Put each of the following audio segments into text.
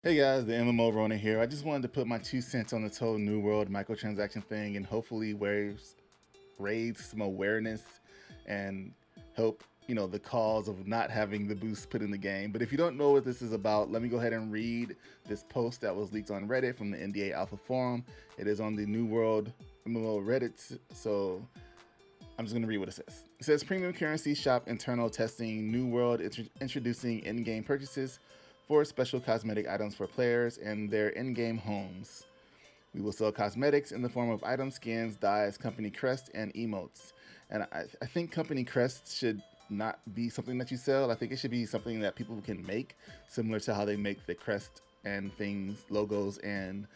Hey guys, the MMO Ronin here. I just wanted to put my 2 cents on this whole New World microtransaction thing and hopefully raise some awareness and help, the cause of not having the boost put in the game. But if you don't know what this is about, let me go ahead and read this post that was leaked on Reddit from the NDA Alpha Forum. It is on the New World MMO Reddit, so I'm just going to read what it says. It says Premium Currency Shop internal testing New World introducing in-game purchases for special cosmetic items for players and their in-game homes. We will sell cosmetics in the form of items, skins, dyes, company crest, and emotes. And I think company crest should not be something that you sell. I think it should be something that people can make, similar to how they make the crest and things, logos, and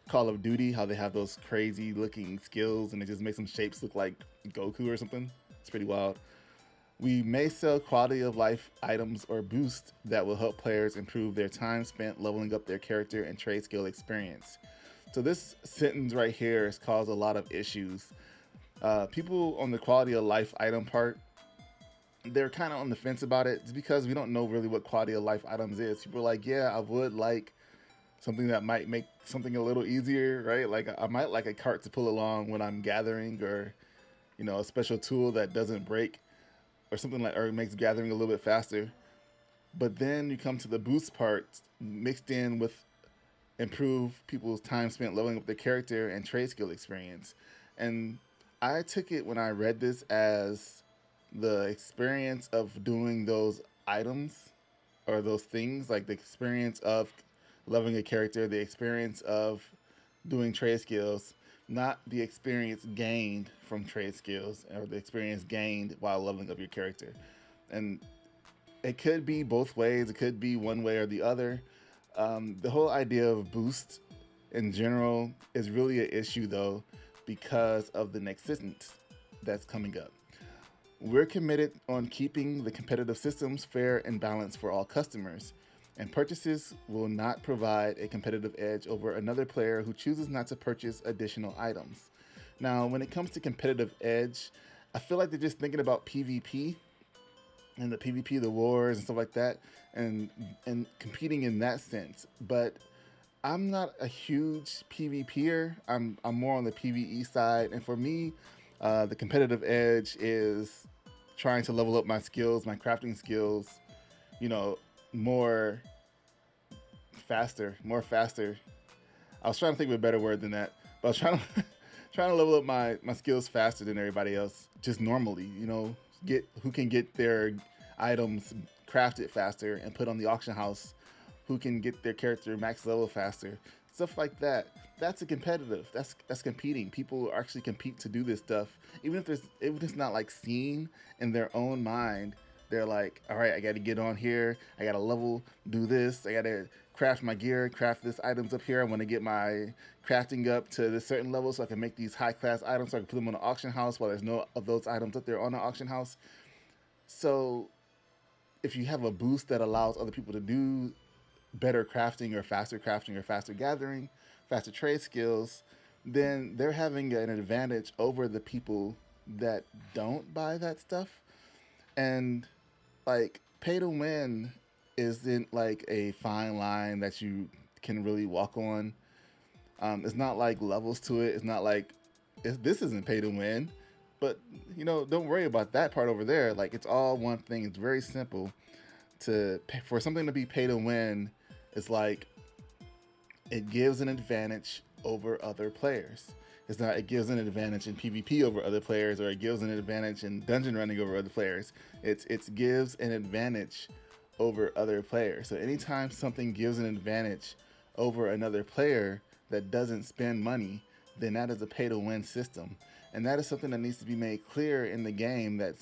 Call of Duty, how they have those crazy looking skills and it just makes some shapes look like Goku or something. It's pretty wild. We may sell quality of life items or boosts that will help players improve their time spent leveling up their character and trade skill experience. So this sentence right here has caused a lot of issues. People on the quality of life item part, they're kind of on the fence about it just because we don't know really what quality of life items is. People are like, yeah, I would like something that might make something a little easier, right? Like I might like a cart to pull along when I'm gathering, or a special tool that doesn't break, or something like, or makes gathering a little bit faster. But then you come to the boost part, mixed in with improve people's time spent leveling up their character and trade skill experience. And I took it when I read this as the experience of doing those items or those things, like the experience of loving a character, the experience of doing trade skills, not the experience gained from trade skills or the experience gained while leveling up your character. And it could be both ways, it could be one way or the other. The whole idea of boost in general is really an issue though because of the next sentence that's coming up. We're committed on keeping the competitive systems fair and balanced for all customers, and purchases will not provide a competitive edge over another player who chooses not to purchase additional items. Now, when it comes to competitive edge, I feel like they're just thinking about PvP and the PvP, the wars and stuff like that, and competing in that sense. But I'm not a huge PvPer. I'm more on the PvE side, and for me, the competitive edge is trying to level up my skills, my crafting skills, you know, more more faster. I was trying to think of a better word than that, but I was trying to trying to level up my skills faster than everybody else, just normally. Get who can get their items crafted faster and put on the auction house, who can get their character max level faster, stuff like that. That's a competitive. That's competing. People actually compete to do this stuff, even if it's not like seen in their own mind. They're like, all right, I got to get on here. I got to level, do this. I got to craft my gear, craft this items up here. I want to get my crafting up to this certain level so I can make these high class items so I can put them on the auction house while there's no of those items up there on the auction house. So if you have a boost that allows other people to do better crafting or faster gathering, faster trade skills, then they're having an advantage over the people that don't buy that stuff. And like pay to win isn't like a fine line that you can really walk on. It's not like levels to it. It's not like this isn't pay to win, but don't worry about that part over there. Like it's all one thing. It's very simple for something to be pay to win. It's like it gives an advantage over other players. It's not it gives an advantage in PvP over other players, or it gives an advantage in dungeon running over other players. It gives an advantage over other players. So anytime something gives an advantage over another player that doesn't spend money, then that is a pay to win system. And that is something that needs to be made clear in the game that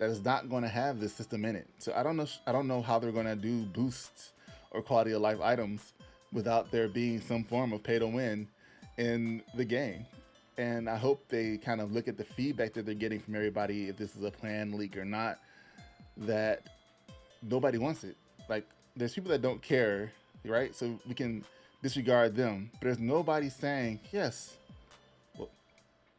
is not going to have this system in it. So I don't know how they're going to do boosts or quality of life items without there being some form of pay to win in the game. And I hope they kind of look at the feedback that they're getting from everybody, if this is a planned leak or not, that nobody wants it. Like there's people that don't care, right? So we can disregard them. But there's nobody saying, yes, well,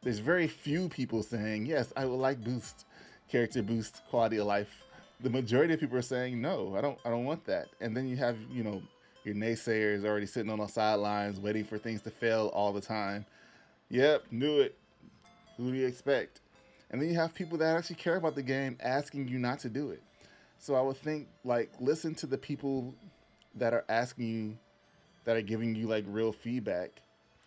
there's very few people saying, yes, I would like boost, character boost, quality of life the majority of people are saying no. I don't want that. And then you have your naysayers already sitting on the sidelines waiting for things to fail all the time. Yep, knew it. Who do you expect? And then you have people that actually care about the game asking you not to do it. So I would think like listen to the people that are asking you, that are giving you like real feedback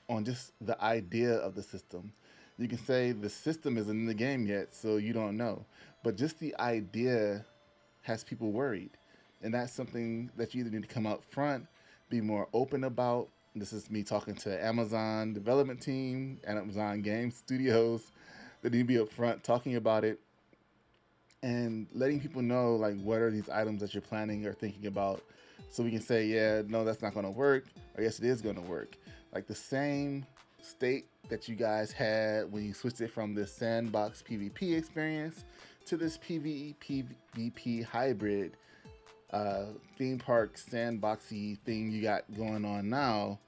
on just the idea of the system. You can say the system isn't in the game yet, so you don't know. But just the idea has people worried. And that's something that you either need to come out front, be more open about. This is me talking to Amazon development team and Amazon Game Studios. They need to be up front talking about it and letting people know like what are these items that you're planning or thinking about, so we can say, yeah, no, that's not going to work, or yes, it is going to work. Like the same state that you guys had when you switched it from this sandbox PvP experience to this PvE PvP hybrid theme park sandboxy thing you got going on now.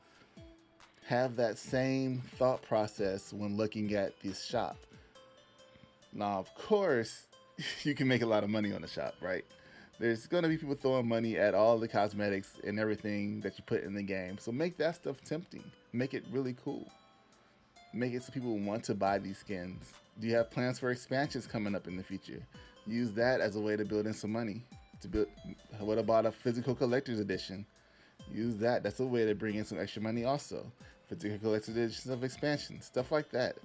Have that same thought process when looking at this shop. Now, of course, you can make a lot of money on the shop, right? There's going to be people throwing money at all the cosmetics and everything that you put in the game. So make that stuff tempting. Make it really cool. Make it so people want to buy these skins. Do you have plans for expansions coming up in the future? Use that as a way to build in some money. To build, what about a physical collector's edition? Use that. That's a way to bring in some extra money also. Physical collector's editions of expansions, stuff like that.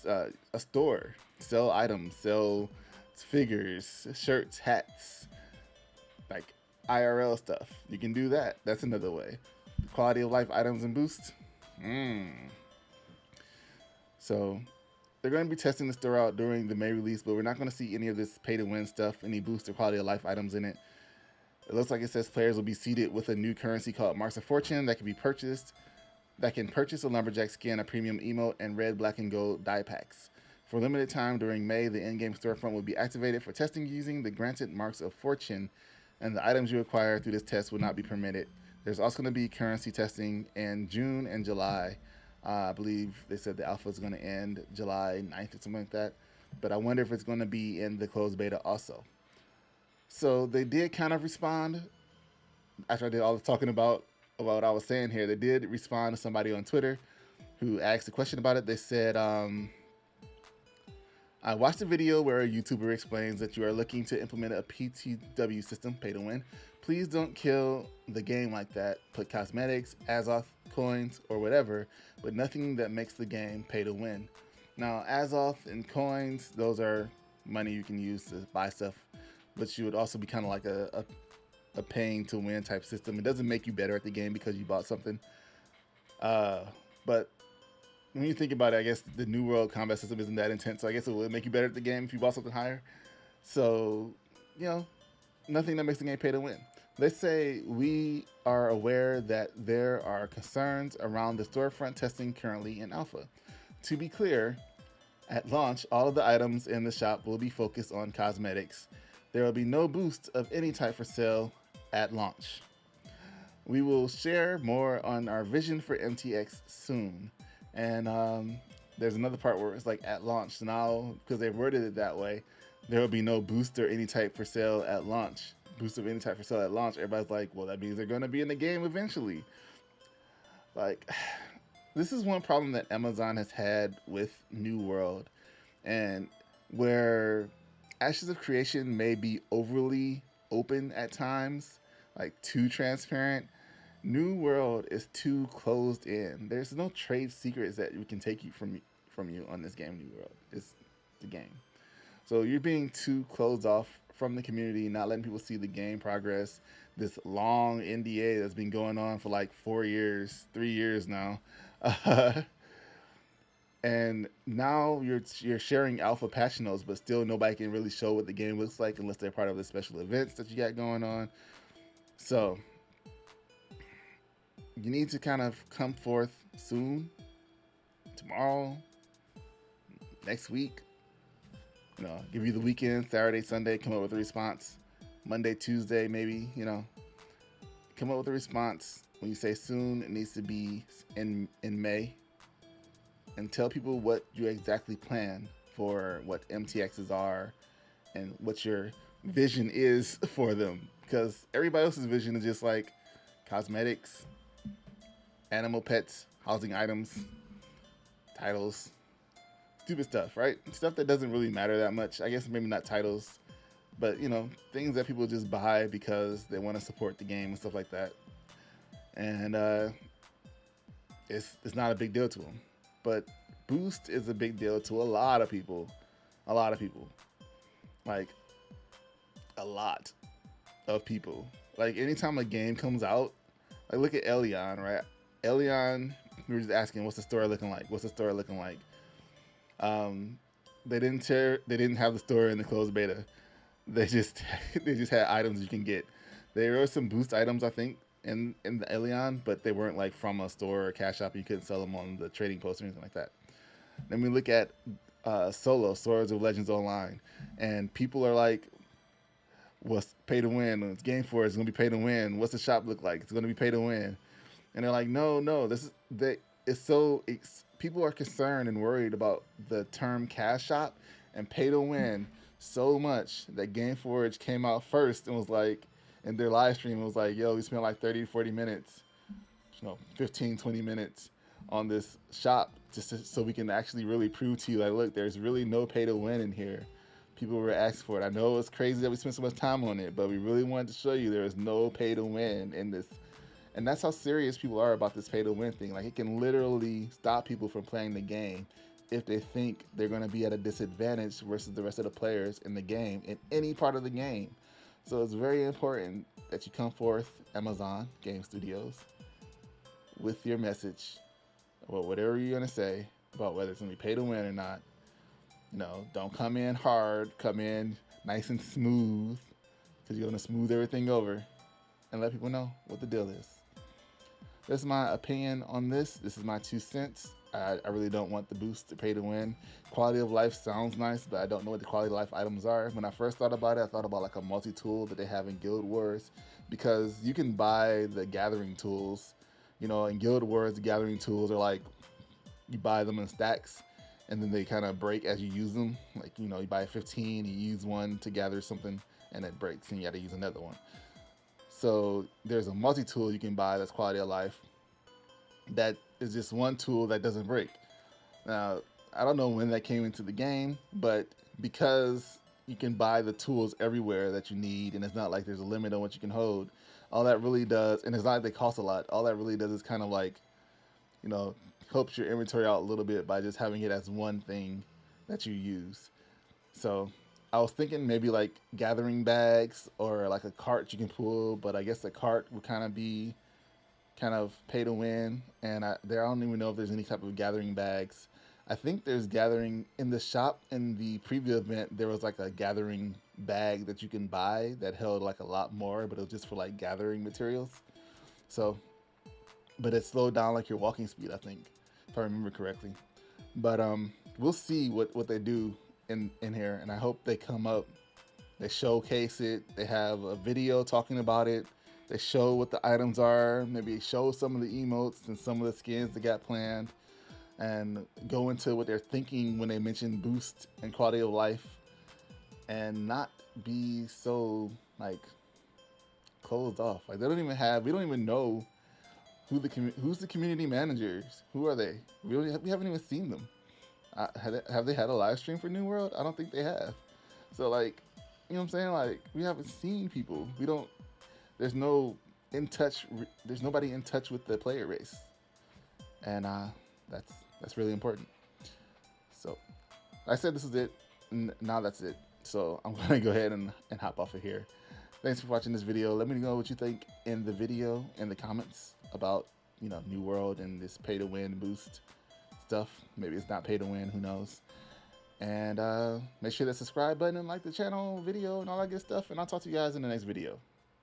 A store, sell items, sell figures, shirts, hats, like IRL stuff. You can do that. That's another way. Quality of life items and boosts. So they're going to be testing the store out during the May release, but we're not going to see any of this pay to win stuff, any boost or quality of life items in it. It looks like it says players will be seeded with a new currency called Marks of Fortune that can be purchased. That can purchase a lumberjack skin, a premium emote, and red, black, and gold die packs. For a limited time during May, the in-game storefront will be activated for testing using the granted Marks of Fortune, and the items you acquire through this test will not be permitted. There's also going to be currency testing in June and July. I believe they said the alpha is going to end July 9th or something like that. But I wonder if it's going to be in the closed beta also. So they did kind of respond after I did all the talking about what I was saying here. They did respond to somebody on Twitter who asked a question about it. They said, I watched a video where a YouTuber explains that you are looking to implement a PTW system, pay to win. Please don't kill the game like that. Put cosmetics, Azoth, coins, or whatever, but nothing that makes the game pay to win. Now, Azoth and coins, those are money you can use to buy stuff, but you would also be kind of like a paying to win type system. It doesn't make you better at the game because you bought something. But when you think about it, I guess the New World combat system isn't that intense, so I guess it would make you better at the game if you bought something higher. So, nothing that makes the game pay to win. Let's say we are aware that there are concerns around the storefront testing currently in alpha. To be clear, at launch, all of the items in the shop will be focused on cosmetics. There will be no boost of any type for sale at launch. We will share more on our vision for MTX soon. And there's another part where it's like at launch. Now, because they've worded it that way, there will be no boost or any type for sale at launch. Boost of any type for sale at launch. Everybody's like, well, that means they're going to be in the game eventually. Like, this is one problem that Amazon has had with New World, and where Ashes of Creation may be overly open at times, like too transparent. New World is too closed in. There's no trade secrets that we can take you from you on this game. New World, it's the game. So you're being too closed off from the community, not letting people see the game progress. This long NDA that's been going on for like 4 years, 3 years now. And now you're sharing alpha patch notes, but still nobody can really show what the game looks like unless they're part of the special events that you got going on. So you need to kind of come forth soon, tomorrow, next week. Give you the weekend, Saturday, Sunday, come up with a response. Monday, Tuesday, maybe, come up with a response. When you say soon, it needs to be in May. And tell people what you exactly plan for what MTXs are and what your vision is for them, because everybody else's vision is just like cosmetics, animal pets, housing items, titles, stupid stuff, right? Stuff that doesn't really matter that much. I guess maybe not titles, but things that people just buy because they want to support the game and stuff like that. And it's not a big deal to them. But Boost is a big deal to a lot of people. A lot of people. Like, a lot of people. Like, anytime a game comes out, like, look at Elion, right? Elion, we were just asking, what's the story looking like? What's the story looking like? Um, they didn't have the story in the closed beta. They just they just had items you can get. There were some boost items, I think, in the Elion, but they weren't like from a store or cash shop. You couldn't sell them on the trading post or anything like that. Then we look at Solo, Swords of Legends Online, and people are like, "What's pay to win? It's game for it. It's gonna be pay to win. What's the shop look like? It's gonna be pay to win." And they're like, "No, no, this is they. It's so people are concerned and worried about the term cash shop and pay to win so much that Game Forge came out first and was like, in their live stream, it was like, yo, we spent like 30 to 40 minutes, 15, 20 minutes on this shop just so we can actually really prove to you, like, look, there's really no pay to win in here. People were asking for it. I know it's crazy that we spent so much time on it, but we really wanted to show you there is no pay to win in this. And that's how serious people are about this pay to win thing. Like, it can literally stop people from playing the game if they think they're going to be at a disadvantage versus the rest of the players in the game, in any part of the game. So it's very important that you come forth, Amazon Game Studios, with your message or whatever you're going to say about whether it's going to be pay to win or not. Don't come in hard, come in nice and smooth, because you're going to smooth everything over and let people know what the deal is. That's my opinion on this. This is my 2 cents. I really don't want the boost to pay to win. Quality of life sounds nice, but I don't know what the quality of life items are. When I first thought about it, I thought about like a multi-tool that they have in Guild Wars, because you can buy the gathering tools. In Guild Wars, the gathering tools are like, you buy them in stacks, and then they kind of break as you use them. Like, you buy 15, you use one to gather something, and it breaks, and you got to use another one. So there's a multi-tool you can buy that's quality of life that is just one tool that doesn't break. Now, I don't know when that came into the game, but because you can buy the tools everywhere that you need, and it's not like there's a limit on what you can hold, all that really does, and it's not like they cost a lot, all that really does is kind of like, helps your inventory out a little bit by just having it as one thing that you use. So I was thinking maybe like gathering bags or like a cart you can pull, but I guess the cart would kind of be kind of pay to win. And I don't even know if there's any type of gathering bags. I think there's gathering in the shop. In the preview event, there was like a gathering bag that you can buy that held like a lot more, but it was just for like gathering materials. So, but it slowed down like your walking speed, I think, if I remember correctly. But we'll see what they do in here, and I hope they come up, they showcase it, they have a video talking about it, they show what the items are, maybe show some of the emotes and some of the skins they got planned, and go into what they're thinking when they mention boost and quality of life, and not be so like closed off. Like, we don't even know who's the community managers. Who are they? We haven't even seen them. Have they had a live stream for New World? I don't think they have. So, like, you know what I'm saying? Like, we haven't seen people. There's nobody in touch with the player base. And that's really important. So, I said this is it. Now that's it. So, I'm going to go ahead and hop off of here. Thanks for watching this video. Let me know what you think in the video, in the comments about, New World and this pay to win boost stuff. Maybe it's not pay to win, who knows. And make sure to subscribe button and like the channel, video, and all that good stuff. And I'll talk to you guys in the next video.